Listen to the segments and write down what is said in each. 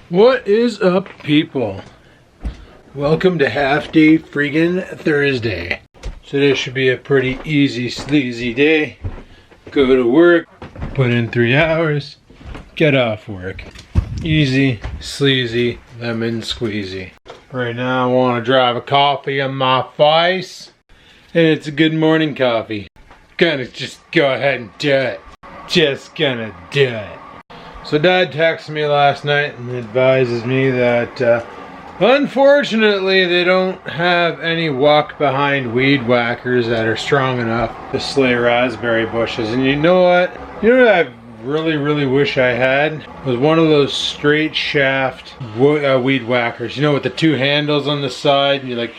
What is up, people? Welcome to Half Day Friggin' Thursday. Today should be a pretty easy, sleazy day. Go to work, put in 3 hours, get off work. Easy, sleazy, lemon squeezy. Right now I want to drive a coffee on my face. And it's a good morning coffee. Gonna just go ahead and do it. Just gonna do it. So Dad texted me last night and advises me that unfortunately they don't have any walk behind weed whackers that are strong enough to slay raspberry bushes. And you know what? You know what I really wish I had? Was one of those straight shaft weed whackers. You know, with the 2 handles on the side, and you like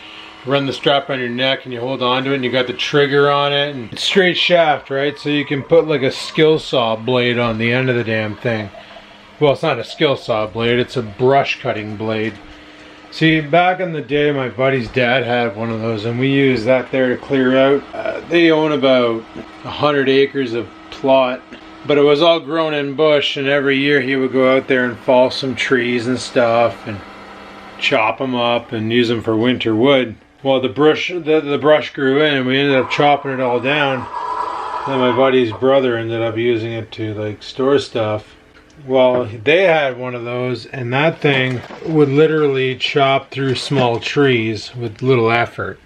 run the strap on your neck and you hold on to it and you got the trigger on it, and it's straight shaft, right? So you can put like a skill saw blade on the end of the damn thing. Well, it's not a skill saw blade, it's a brush cutting blade. See, back in the day my buddy's dad had one of those and we used that there to clear out. They own about 100 acres of plot, but it was all grown in bush, and every year he would go out there and fall some trees and stuff and chop them up and use them for winter wood. Well, the brush grew in and we ended up chopping it all down. Then my buddy's brother ended up using it to like store stuff. Well, they had one of those and that thing would literally chop through small trees with little effort.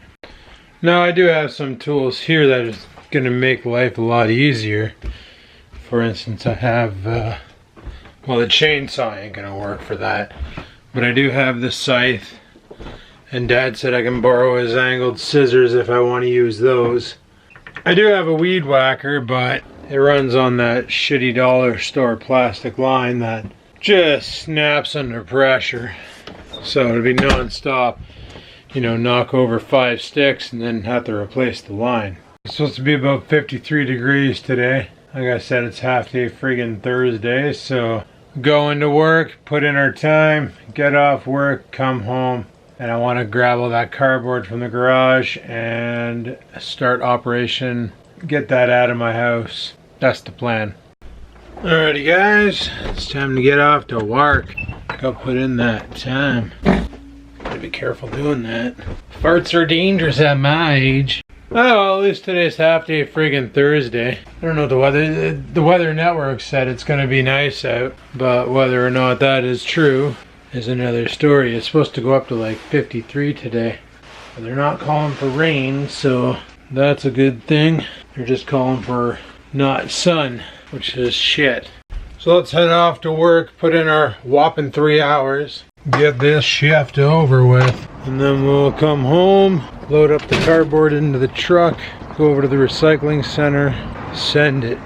Now I do have some tools here that is going to make life a lot easier. For instance, I have, well, the chainsaw ain't going to work for that. But I do have the scythe. And Dad said I can borrow his angled scissors if I want to use those. I do have a weed whacker, but it runs on that shitty dollar store plastic line that just snaps under pressure. So it'll be non-stop, you know, knock over 5 sticks and then have to replace the line. It's supposed to be about 53 degrees today. Like I said, it's half day friggin' Thursday, so going to work, put in our time, get off work, come home. And I want to grab all that cardboard from the garage and start operation, get that out of my house. That's the plan. Alrighty guys, it's time to get off to work. Go put in that time. Gotta be careful doing that. Farts are dangerous at my age. Oh, well, at least today's half day friggin' Thursday. I don't know the weather network said it's gonna be nice out, but whether or not that is true is another story. It's supposed to go up to like 53 today. But they're not calling for rain, so that's a good thing. They're just calling for not sun, which is shit. So let's head off to work, put in our whopping 3 hours, get this shift over with, and then we'll come home, load up the cardboard into the truck, go over to the recycling center, send it.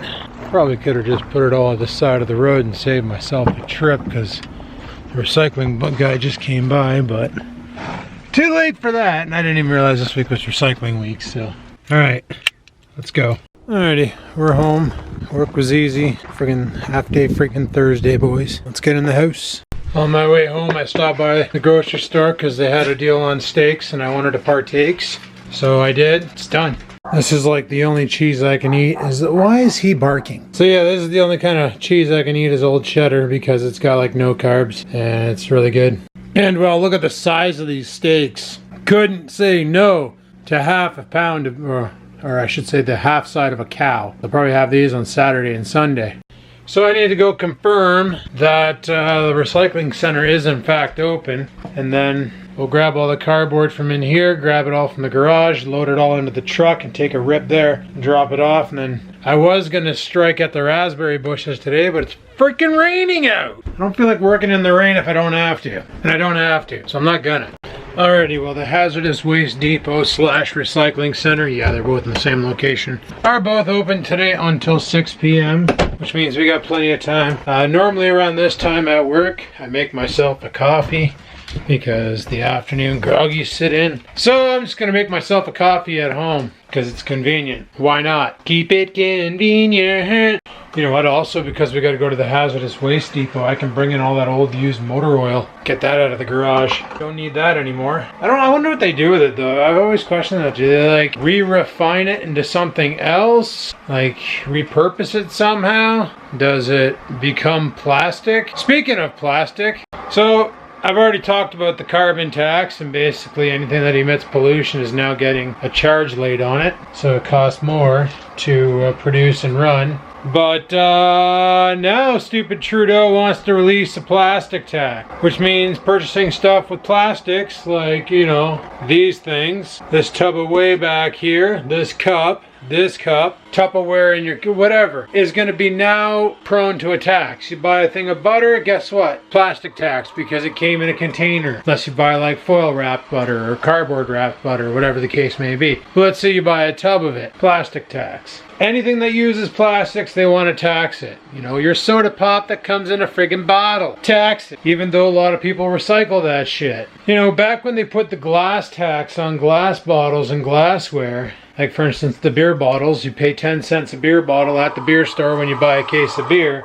Probably could have just put it all at the side of the road and saved myself a trip, because the recycling guy just came by, but too late for that, and I didn't even realize this week was recycling week, so. Alright, let's go. Alrighty, we're home. Work was easy. Friggin' half day friggin' Thursday, boys. Let's get in the house. On my way home, I stopped by the grocery store because they had a deal on steaks and I wanted to partake. So I did. It's done. This is like the only cheese I can eat. Why is he barking? So yeah, this is the only kind of cheese I can eat is old cheddar because it's got like no carbs and it's really good. And well, look at the size of these steaks. Couldn't say no to half a pound of, or I should say the half side of a cow. They'll probably have these on Saturday and Sunday. So I need to go confirm that the recycling center is in fact open, and then we'll grab all the cardboard from in here, grab it all from the garage, load it all into the truck and take a rip there and drop it off. And then I was gonna strike at the raspberry bushes today, but it's freaking raining out. I don't feel like working in the rain if I don't have to, and I don't have to, so I'm not gonna. Alrighty, well the hazardous waste depot / recycling center, yeah, they're both in the same location, are both open today until 6 p.m. which means we got plenty of time. Normally around this time at work, I make myself a coffee because the afternoon groggy sit in. So I'm just gonna make myself a coffee at home because it's convenient. Why not? Keep it convenient. You know what, also because we gotta go to the hazardous waste depot, I can bring in all that old used motor oil, get that out of the garage. Don't need that anymore. I wonder what they do with it though. I've always questioned that. Do they like re-refine it into something else? Like repurpose it somehow? Does it become plastic? Speaking of plastic, so I've already talked about the carbon tax, and basically anything that emits pollution is now getting a charge laid on it. So it costs more to produce and run. But now stupid Trudeau wants to release a plastic tax, which means purchasing stuff with plastics like, you know, these things, this tub of whey back here, this cup, Tupperware in your whatever, is going to be now prone to a tax. You buy a thing of butter, guess what? Plastic tax because it came in a container. Unless you buy like foil wrapped butter or cardboard wrapped butter, whatever the case may be. But let's say you buy a tub of it, plastic tax. Anything that uses plastics, they want to tax it. You know, your soda pop that comes in a friggin' bottle, tax it. Even though a lot of people recycle that shit. You know, back when they put the glass tax on glass bottles and glassware, like for instance the beer bottles, you pay 10 cents a beer bottle at the beer store when you buy a case of beer,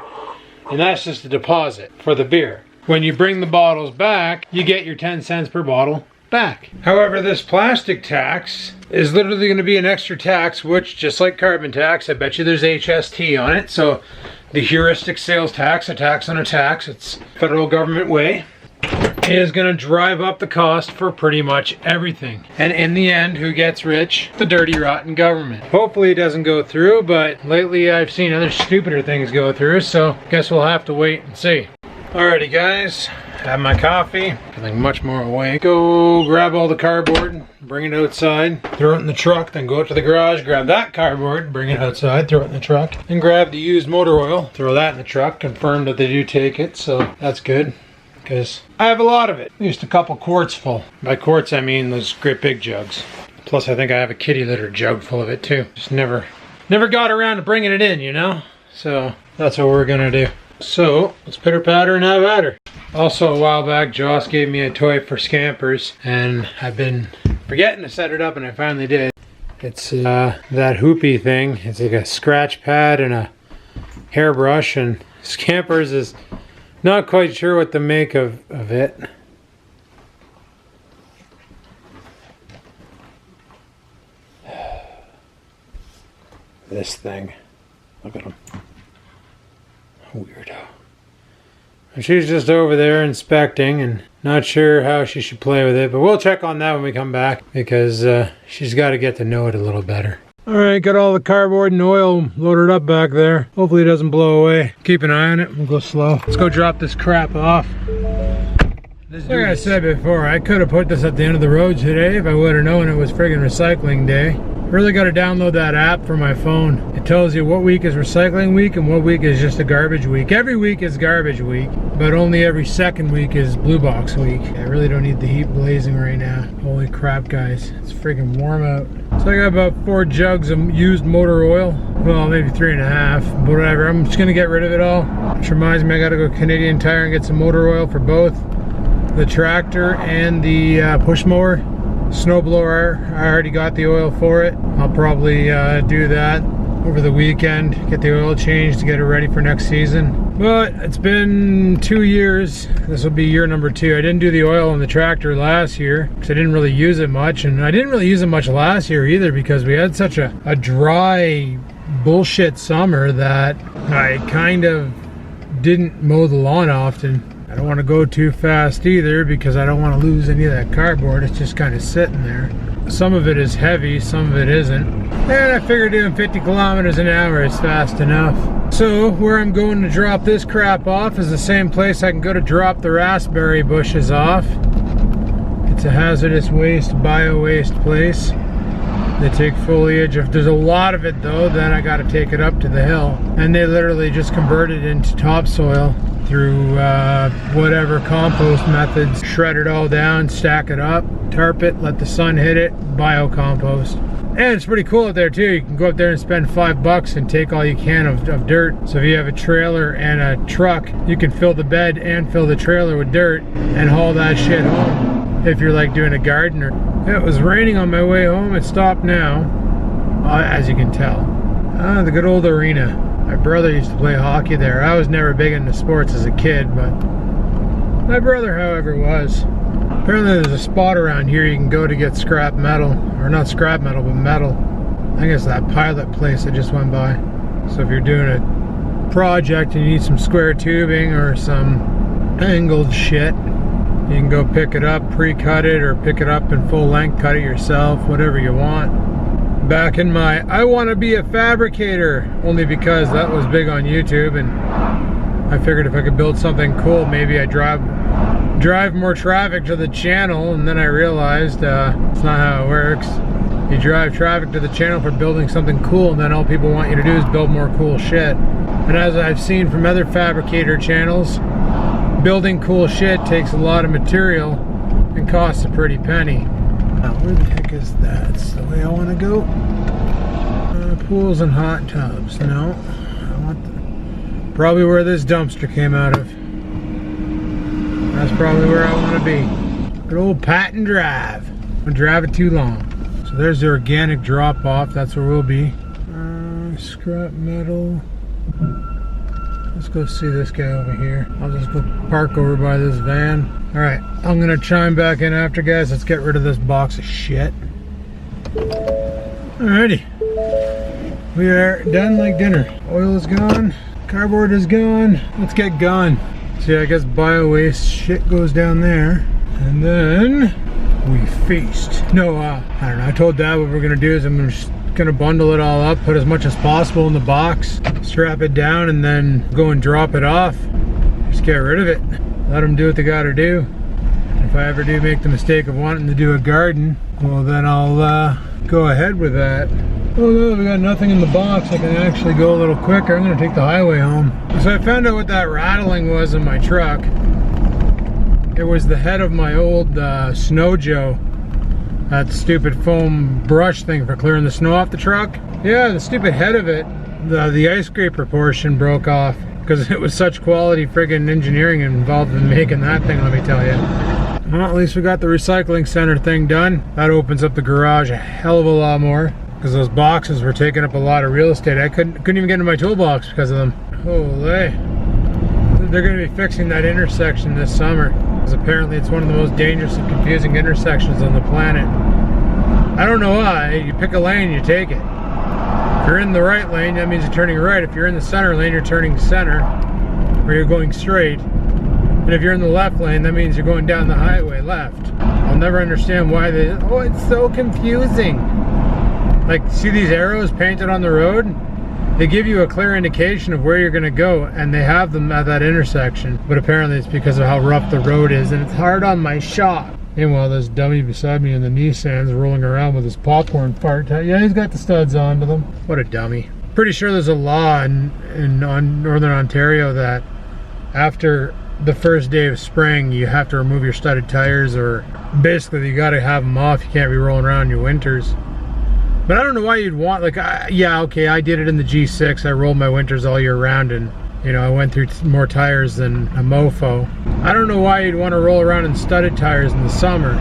and that's just a deposit for the beer. When you bring the bottles back, you get your 10 cents per bottle back. However, this plastic tax is literally going to be an extra tax, which, just like carbon tax, I bet you there's HST on it. So the heuristic sales tax, a tax on a tax, it's federal government way, is going to drive up the cost for pretty much everything. And in the end, who gets rich? The dirty, rotten government. Hopefully it doesn't go through, but lately I've seen other stupider things go through, so guess we'll have to wait and see. Alrighty guys, have my coffee, feeling much more awake. Go grab all the cardboard, bring it outside, throw it in the truck, then go out to the garage, grab that cardboard, bring it outside, throw it in the truck, and grab the used motor oil, throw that in the truck, confirm that they do take it, so that's good. Because I have a lot of it. Just a couple quarts full. By quarts I mean those great big jugs. Plus I think I have a kitty litter jug full of it too. Just never got around to bringing it in, you know? So that's what we're gonna do. So let's pitter patter and have at her. Also a while back Joss gave me a toy for Scampers and I've been forgetting to set it up and I finally did. It's that hoopy thing. It's like a scratch pad and a hairbrush, and Scampers is not quite sure what to make of it. This thing. Look at him. Weirdo. And she's just over there inspecting and not sure how she should play with it, but we'll check on that when we come back because she's got to get to know it a little better. Alright, got all the cardboard and oil loaded up back there. Hopefully it doesn't blow away. Keep an eye on it. We'll go slow. Let's go drop this crap off. Like I said before, I could have put this at the end of the road today if I would have known it was friggin' recycling day. Really got to download that app for my phone. It tells you what week is recycling week and what week is just a garbage week. Every week is garbage week, but only every second week is blue box week. I really don't need the heat blazing right now. Holy crap, guys. It's freaking warm out. So I got about 4 jugs of used motor oil. Well, maybe 3.5, but whatever. I'm just gonna get rid of it all. Which reminds me, I gotta go Canadian Tire and get some motor oil for both the tractor and the push mower. Snowblower, I already got the oil for it. I'll probably do that over the weekend, get the oil changed to get it ready for next season. But it's been 2 years. This will be year number 2. I didn't do the oil on the tractor last year because I didn't really use it much, and I didn't really use it much last year either because we had such a dry bullshit summer that I kind of didn't mow the lawn often. I don't want to go too fast either because I don't want to lose any of that cardboard. It's just kind of sitting there. Some of it is heavy, some of it isn't. And I figured doing 50 kilometers an hour is fast enough. So where I'm going to drop this crap off is the same place I can go to drop the raspberry bushes off. It's a hazardous waste, bio-waste place. They take foliage. If there's a lot of it though, then I got to take it up to the hill. And they literally just convert it into topsoil through whatever compost methods. Shred it all down, stack it up, tarp it, let the sun hit it, biocompost. And it's pretty cool out there too. You can go up there and spend $5 and take all you can of dirt. So if you have a trailer and a truck, you can fill the bed and fill the trailer with dirt and haul that shit home if you're like doing a garden. It was raining on my way home. It stopped now, as you can tell. The good old arena. My brother used to play hockey there. I was never big into sports as a kid, but my brother, however, was. Apparently there's a spot around here you can go to get scrap metal. Or not scrap metal, but metal. I think it's that pilot place I just went by. So if you're doing a project and you need some square tubing or some angled shit, you can go pick it up, pre-cut it, or pick it up in full length, cut it yourself, whatever you want. Back in my, I want to be a fabricator, only because that was big on YouTube, and I figured if I could build something cool, maybe I'd drive more traffic to the channel. And then I realized it's not how it works. You drive traffic to the channel for building something cool, and then all people want you to do is build more cool shit. And as I've seen from other fabricator channels, building cool shit takes a lot of material and costs a pretty penny. Now where the heck is that? It's the way I want to go. Pools and hot tubs. No, I want probably where this dumpster came out of. That's probably where I want to be. Good old Patton Drive. Don't drive it too long. So there's the organic drop off. That's where we'll be. Scrap metal. Let's go see this guy over here. I'll just go park over by this van. Alright, I'm gonna chime back in after, guys. Let's get rid of this box of shit. Alrighty. We are done like dinner. Oil is gone. Cardboard is gone. Let's get going. See, I guess bio-waste shit goes down there. And then we feast. No, I don't know. I told Dad what we're gonna do is I'm just gonna bundle it all up, put as much as possible in the box, strap it down, and then go and drop it off. Just get rid of it. Let them do what they gotta do. If I ever do make the mistake of wanting to do a garden, well then I'll go ahead with that. Oh no, we got nothing in the box. I can actually go a little quicker. I'm gonna take the highway home. So I found out what that rattling was in my truck. It was the head of my old Snow Joe. That stupid foam brush thing for clearing the snow off the truck. Yeah, the stupid head of it, the ice scraper portion broke off because it was such quality friggin' engineering involved in making that thing, let me tell you. Well, at least we got the recycling center thing done. That opens up the garage a hell of a lot more because those boxes were taking up a lot of real estate. I couldn't even get into my toolbox because of them. Holy. They're going to be fixing that intersection this summer. Because apparently it's one of the most dangerous and confusing intersections on the planet. I don't know why. You pick a lane, you take it. If you're in the right lane, that means you're turning right. If you're in the center lane, you're turning center, or you're going straight. And if you're in the left lane, that means you're going down the highway left. I'll never understand why they, oh, it's so confusing. Like, see these arrows painted on the road? They give you a clear indication of where you're going to go, and they have them at that intersection. But apparently it's because of how rough the road is, and it's hard on my shop. Meanwhile, this dummy beside me in the Nissan's rolling around with his popcorn fart. Yeah, he's got the studs onto them. What a dummy. Pretty sure there's a law in Northern Ontario that after the first day of spring, you have to remove your studded tires, or basically you got to have them off. You can't be rolling around in your winters. But I don't know why you'd want, like, yeah, okay, I did it in the G6. I rolled my winters all year round, and, you know, I went through more tires than a mofo. I don't know why you'd want to roll around in studded tires in the summer,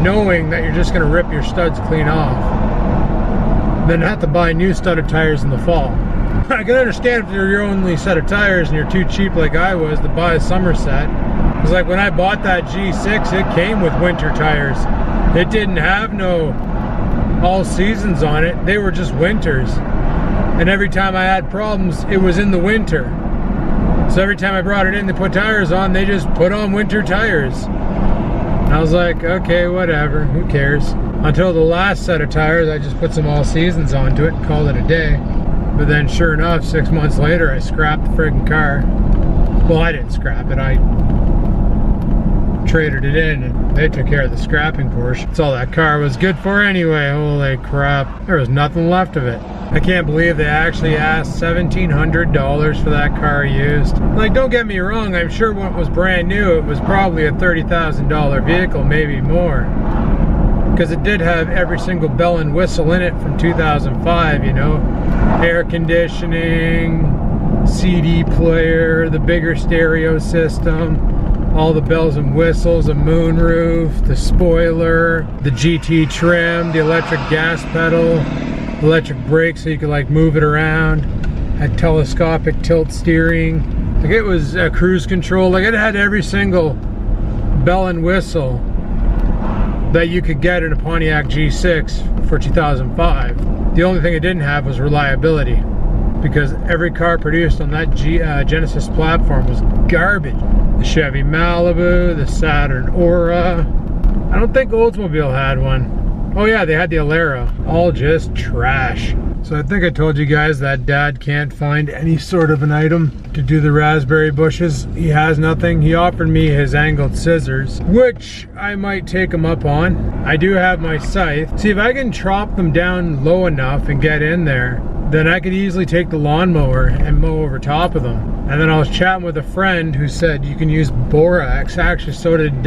knowing that you're just going to rip your studs clean off, then have to buy new studded tires in the fall. I can understand if you're your only set of tires and you're too cheap like I was to buy a summer set. Because like when I bought that G6, it came with winter tires. It didn't have no all seasons on it. They were just winters. And every time I had problems, it was in the winter. So every time I brought it in to put tires on, they just put on winter tires. And I was like, okay, whatever, who cares? Until the last set of tires, I just put some all seasons onto it and called it a day. But then sure enough, 6 months later, I scrapped the friggin' car. Well, I didn't scrap it, I traded it in and they took care of the scrapping portion. That's all that car was good for anyway. Holy crap, there was nothing left of it. I can't believe they actually asked $1,700 for that car used. Like, don't get me wrong, I'm sure when it was brand new, it was probably a $30,000 vehicle, maybe more. because it did have every single bell and whistle in it from 2005, you know, air conditioning, CD player, the bigger stereo system, all the bells and whistles, a moonroof, the spoiler, the GT trim, the electric gas pedal, electric brakes so you could like move it around, had telescopic tilt steering, like it was cruise control, like it had every single bell and whistle that you could get in a Pontiac G6 for 2005. The only thing it didn't have was reliability, because every car produced on that Genesis platform was garbage. The Chevy Malibu, the Saturn Aura. I don't think Oldsmobile had one. Oh yeah, they had the Alera. All just trash. So I think I told you guys that Dad can't find any sort of an item to do the raspberry bushes. He has nothing. He offered me his angled scissors, which I might take him up on. I do have my scythe. See, if I can chop them down low enough and get in there, then I could easily take the lawnmower and mow over top of them. And then I was chatting with a friend who said you can use borax. Actually, so did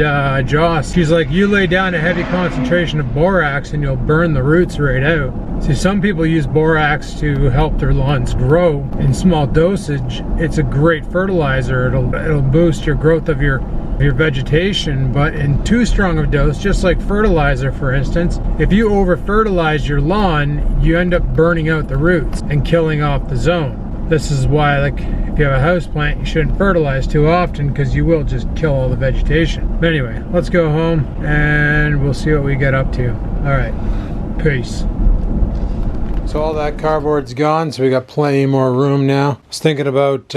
Joss. She's like, you lay down a heavy concentration of borax and you'll burn the roots right out. See, some people use borax to help their lawns grow in small dosage. It's a great fertilizer. It'll boost your growth of your vegetation, but in too strong of a dose, just like fertilizer for instance, if you over fertilize your lawn, you end up burning out the roots and killing off the zone. This is why, like, if you have a house plant, you shouldn't fertilize too often, because you will just kill all the vegetation. But anyway, let's go home and we'll see what we get up to. All right, peace. So all that cardboard's gone, so we got plenty more room now. I was thinking about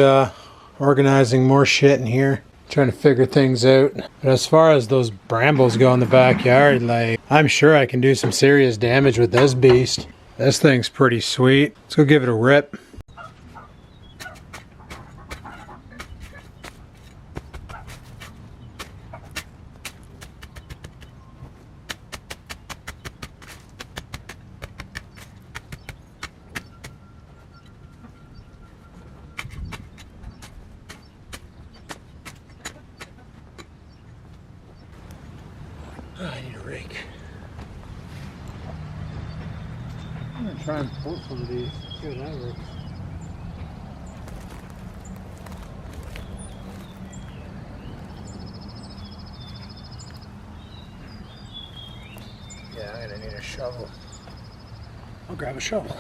organizing more shit in here, trying to figure things out. But as far as those brambles go in the backyard, like, I'm sure I can do some serious damage with this beast. This thing's pretty sweet. Let's go give it a rip. I need a rake. I'm gonna try and pull some of these. See how that works. Yeah, I'm gonna need a shovel. I'll grab a shovel.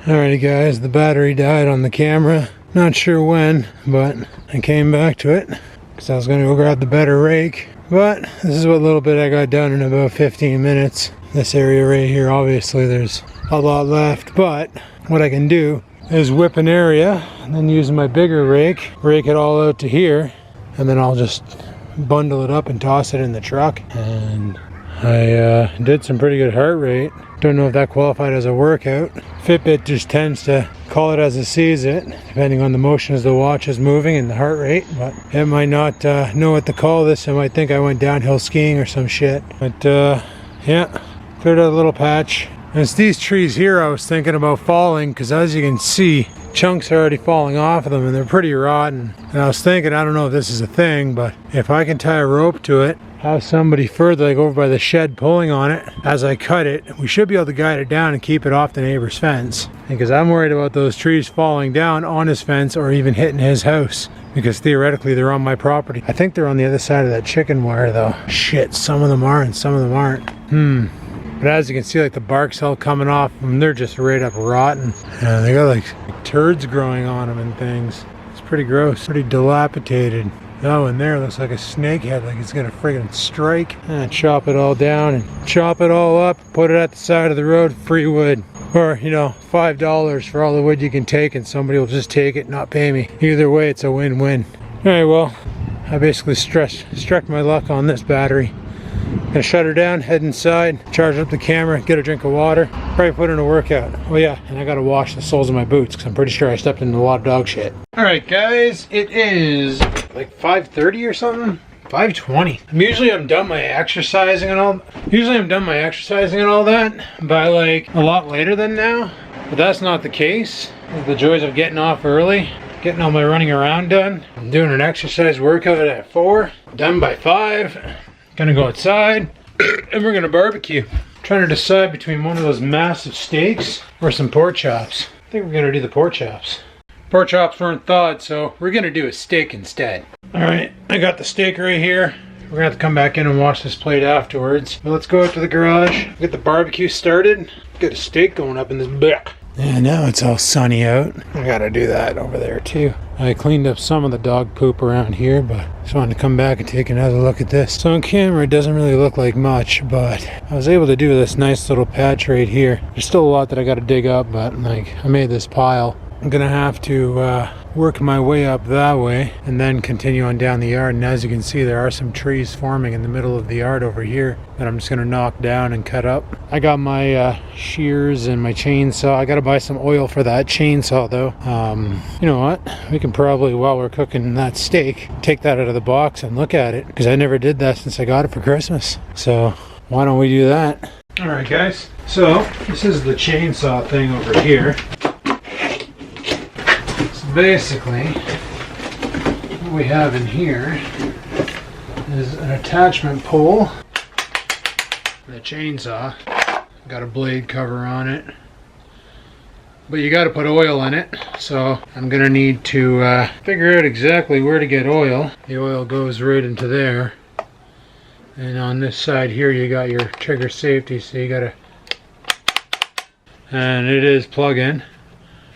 Alrighty guys, the battery died on the camera. Not sure when, but I came back to it. because I was going to go grab the better rake. But this is what little bit I got done in about 15 minutes. This area right here, obviously there's a lot left, but what I can do is whip an area and then use my bigger rake, rake it all out to here, and then I'll just bundle it up and toss it in the truck. And I did some pretty good heart rate. Don't know if that qualified as a workout. Fitbit just tends to call it as it sees it, depending on the motion as the watch is moving and the heart rate, but it might not know what to call this. It might think I went downhill skiing or some shit. But yeah, cleared out a little patch. And it's these trees here I was thinking about falling, because as you can see, chunks are already falling off of them and they're pretty rotten. And I was thinking, I don't know if this is a thing, but if I can tie a rope to it, have somebody further, like over by the shed, pulling on it as I cut it, we should be able to guide it down and keep it off the neighbor's fence. Because I'm worried about those trees falling down on his fence or even hitting his house, because theoretically they're on my property. I think they're on the other side of that chicken wire though. Shit, some of them are and some of them aren't. But as you can see, like the bark's all coming off and they're just right up rotten. Yeah, they got like turds growing on them and things. It's pretty gross, pretty dilapidated. Oh, and there looks like a snake head, like it's gonna friggin' strike. And chop it all down and chop it all up, put it at the side of the road, free wood. Or, you know, $5 for all the wood you can take, and somebody will just take it, not pay me. Either way, it's a win-win. Alright, well, I basically struck my luck on this battery. Gonna shut her down, head inside, charge up the camera, get a drink of water, probably put in a workout. Oh yeah, and I gotta wash the soles of my boots because I'm pretty sure I stepped into a lot of dog shit. Alright guys, it is like 5:30 or something. 5:20. Usually I'm done my exercising and all that by like a lot later than now. But that's not the case. The joys of getting off early, getting all my running around done. I'm doing an exercise workout at 4, done by 5. Gonna go outside and we're gonna barbecue. Trying to decide between one of those massive steaks or some pork chops. I think we're gonna do the pork chops. Pork chops weren't thawed, so we're gonna do a steak instead. Alright, I got the steak right here. We're gonna have to come back in and wash this plate afterwards. But let's go out to the garage, get the barbecue started, get a steak going up in this back. And now it's all sunny out. I gotta do that over there too. I cleaned up some of the dog poop around here, but just wanted to come back and take another look at this. So on camera it doesn't really look like much, but I was able to do this nice little patch right here. There's still a lot that I gotta dig up, but like I made this pile. I'm gonna have to work my way up that way and then continue on down the yard. And as you can see, there are some trees forming in the middle of the yard over here that I'm just gonna knock down and cut up. I got my shears and my chainsaw. I gotta buy some oil for that chainsaw though. You know what? We can probably, while we're cooking that steak, take that out of the box and look at it, because I never did that since I got it for Christmas. So why don't we do that? All right guys, so this is the chainsaw thing over here. Basically, what we have in here is an attachment pole, the chainsaw, got a blade cover on it, but you got to put oil in it, so I'm gonna need to figure out exactly where to get oil. The oil goes right into there, and on this side here you got your trigger safety, so you gotta, and it is plug-in.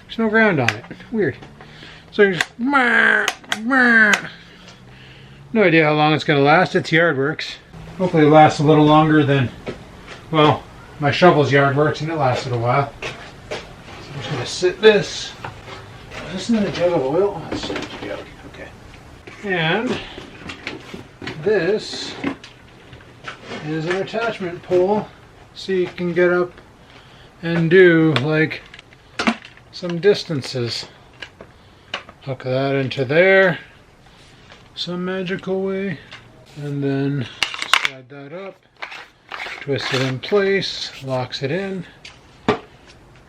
There's no ground on it, weird. So you're just, no idea how long it's going to last. It's Yardworks. Hopefully it lasts a little longer than, well, my shovel's Yardworks, and it lasted a while. So I'm just going to sit this. Is this another jug of oil? Oh, that's a jug. Okay. And this is an attachment pole, so you can get up and do like some distances. Hook that into there some magical way, and then slide that up, twist it in place, locks it in,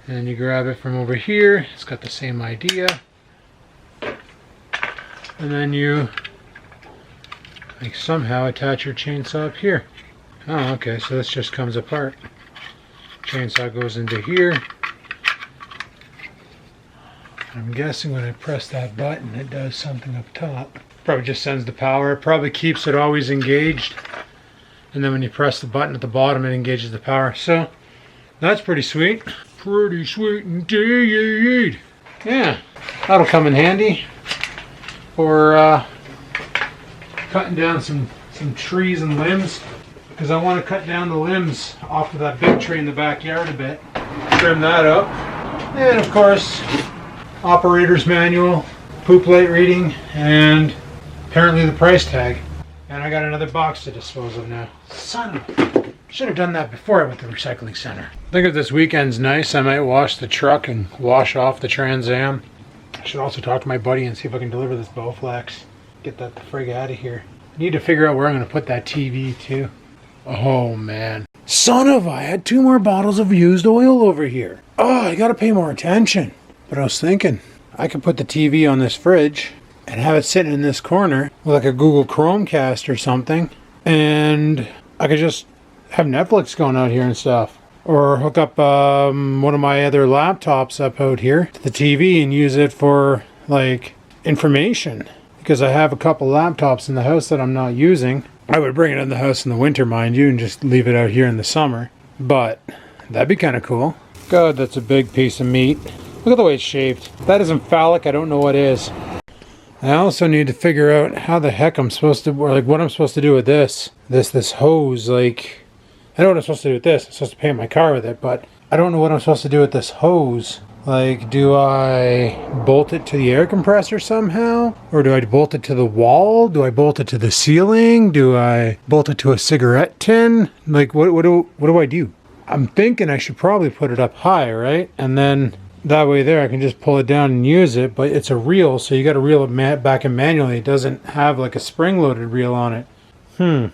and you grab it from over here. It's got the same idea, and then you like somehow attach your chainsaw up here. Oh, okay, so this just comes apart. Chainsaw goes into here. I'm guessing when I press that button it does something up top. Probably just sends the power. It probably keeps it always engaged, and then when you press the button at the bottom it engages the power. So that's pretty sweet. Pretty sweet indeed. Yeah, that'll come in handy for cutting down some trees and limbs because I want to cut down the limbs off of that big tree in the backyard a bit. Trim that up. And of course, operator's manual, poop light reading, and apparently the price tag. And I got another box to dispose of now. Son of a... Should have done that before I went to the recycling center. I think if this weekend's nice, I might wash the truck and wash off the Trans Am. I should also talk to my buddy and see if I can deliver this Bowflex. Get that the frig out of here. I need to figure out where I'm going to put that TV too. Oh man. Son of a, I had 2 more bottles of used oil over here. Oh, I got to pay more attention. But I was thinking, I could put the TV on this fridge and have it sitting in this corner with like a Google Chromecast or something. And I could just have Netflix going out here and stuff. Or hook up one of my other laptops up out here to the TV and use it for like information. Because I have a couple laptops in the house that I'm not using. I would bring it in the house in the winter, mind you, and just leave it out here in the summer. But that'd be kind of cool. God, that's a big piece of meat. Look at the way it's shaped. If that isn't phallic, I don't know what is. I also need to figure out how the heck I'm supposed to, or like what I'm supposed to do with this hose. Like, I know what I'm supposed to do with this. I'm supposed to paint my car with it, but I don't know what I'm supposed to do with this hose. Like, do I bolt it to the air compressor somehow? Or do I bolt it to the wall? Do I bolt it to the ceiling? Do I bolt it to a cigarette tin? Like, what do I do? I'm thinking I should probably put it up high, right? And then that way there I can just pull it down and use it, but it's a reel, so you got to reel it back in manually. It doesn't have like a spring-loaded reel on it. I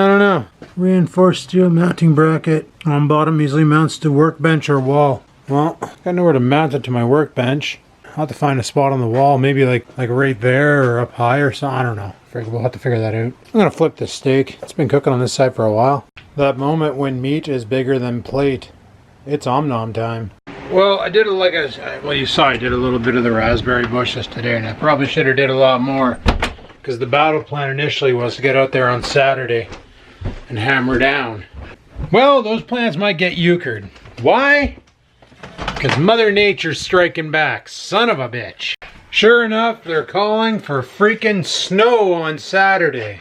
don't know. Reinforced steel mounting bracket on bottom usually mounts to workbench or wall. Well, I gotta know where to mount it to my workbench. I'll have to find a spot on the wall, maybe like right there or up high or something. I don't know. We'll have to figure that out. I'm gonna flip this steak. It's been cooking on this side for a while. That moment when meat is bigger than plate. It's om-nom time. Well, I did you saw I did a little bit of the raspberry bushes today, and I probably should have did a lot more. Because the battle plan initially was to get out there on Saturday and hammer down. Well, those plans might get euchred. Why? Because Mother Nature's striking back. Son of a bitch. Sure enough, they're calling for freaking snow on Saturday.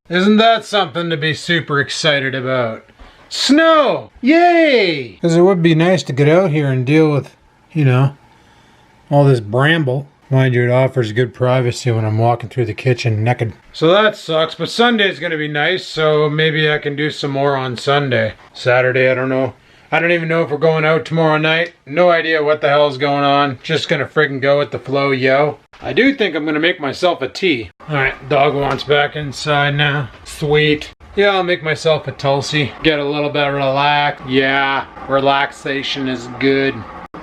Isn't that something to be super excited about? Snow! Yay! Because it would be nice to get out here and deal with, you know, all this bramble. Mind you, it offers good privacy when I'm walking through the kitchen naked. So that sucks, but Sunday's gonna be nice, so maybe I can do some more on Sunday. Saturday, I don't know. I don't even know if we're going out tomorrow night. No idea what the hell's going on. Just gonna friggin' go with the flow, yo. I do think I'm gonna make myself a tea. Alright, dog wants back inside now. Sweet. Yeah, I'll make myself a Tulsi. Get a little bit relaxed. Yeah, relaxation is good.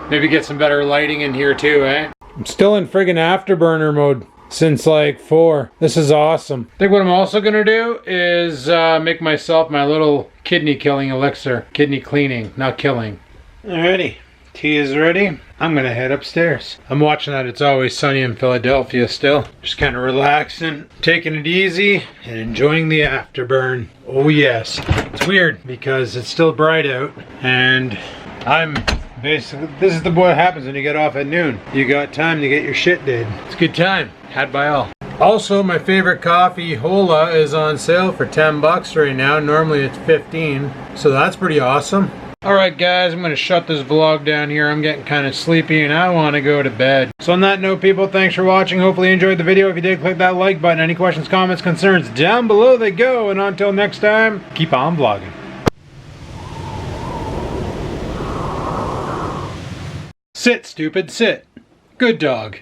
Maybe get some better lighting in here too, eh? I'm still in friggin' afterburner mode since like 4. This is awesome. I think what I'm also gonna do is make myself my little kidney killing elixir. Kidney cleaning, not killing. Alrighty, tea is ready. I'm gonna head upstairs. I'm watching that It's Always Sunny in Philadelphia still. Just kind of relaxing, taking it easy, and enjoying the afterburn. Oh yes. It's weird because it's still bright out and I'm basically, this is what happens when you get off at noon. You got time to get your shit did. It's a good time. Had by all. Also, my favorite coffee, Hola, is on sale for 10 bucks right now. Normally it's 15, so that's pretty awesome. Alright guys, I'm going to shut this vlog down here. I'm getting kind of sleepy and I want to go to bed. So on that note, people, thanks for watching. Hopefully you enjoyed the video. If you did, click that like button. Any questions, comments, concerns, down below they go. And until next time, keep on vlogging. Sit, stupid, sit. Good dog.